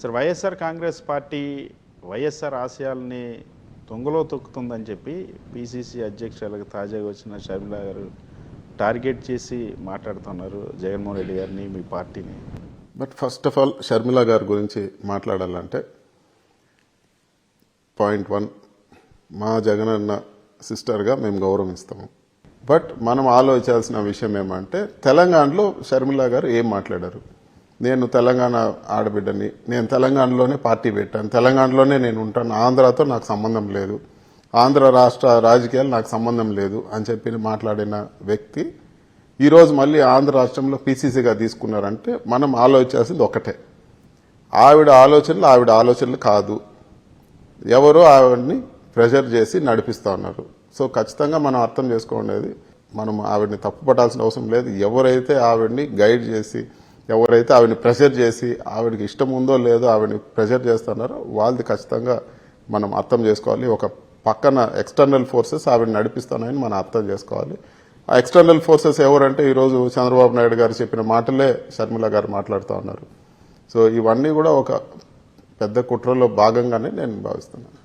Sir YSR Congress party YSR ఆశయాల్ని తొంగలో తొక్కుతుందని చెప్పి పిసిసి అధ్యక్షులకు తాజాగా వచ్చిన షర్మిల గారు టార్గెట్ చేసి మాట్లాడుతున్నారు జగన్మోహన్ రెడ్డి గారిని, మీ పార్టీని. But first of all Sharmila గారి గురించి మాట్లాడాలంటే పాయింట్ 1, మా జగనన్న సిస్టర్గా మేము గౌరవిస్తాము. బట్ మనం ఆలోచించాల్సిన విషయం ఏమంటే తెలంగాణలో షర్మిల గారు ఏం మాట్లాడారు. నేను తెలంగాణ ఆడబిడ్డని, నేను తెలంగాణలోనే పార్టీ పెట్టాను, తెలంగాణలోనే నేను ఉంటాను, ఆంధ్రాతో నాకు సంబంధం లేదు, ఆంధ్ర రాష్ట్ర రాజకీయాలు నాకు సంబంధం లేదు అని చెప్పి మాట్లాడిన వ్యక్తి ఈరోజు మళ్ళీ ఆంధ్ర రాష్ట్రంలో పీసీసీగా తీసుకున్నారంటే మనం ఆలోచించాల్సింది ఒకటే, ఆవిడ ఆలోచనలు కాదు, ఎవరో ఆవిడని ప్రెషర్ చేసి నడిపిస్తూ ఉన్నారు. సో ఖచ్చితంగా మనం అర్థం చేసుకోండి, మనం ఆవిడని తప్పుపట్టాల్సిన అవసరం లేదు. ఎవరైతే ఆవిడని గైడ్ చేసి, ఎవరైతే ఆవిడని ప్రెషర్ చేసి, ఆవిడకి ఇష్టం ఉందో లేదో ఆవిడని ప్రెషర్ చేస్తున్నారో వాళ్ళది ఖచ్చితంగా మనం అర్థం చేసుకోవాలి. ఒక పక్కన ఎక్స్టర్నల్ ఫోర్సెస్ ఆవిడ నడిపిస్తున్నాయని మనం అర్థం చేసుకోవాలి. ఆ ఎక్స్టర్నల్ ఫోర్సెస్ ఎవరంటే ఈరోజు చంద్రబాబు నాయుడు గారు చెప్పిన మాటలే షర్మిల గారు మాట్లాడుతూ ఉన్నారు. సో ఇవన్నీ కూడా ఒక పెద్ద కుట్రలో భాగంగానే నేను భావిస్తున్నాను.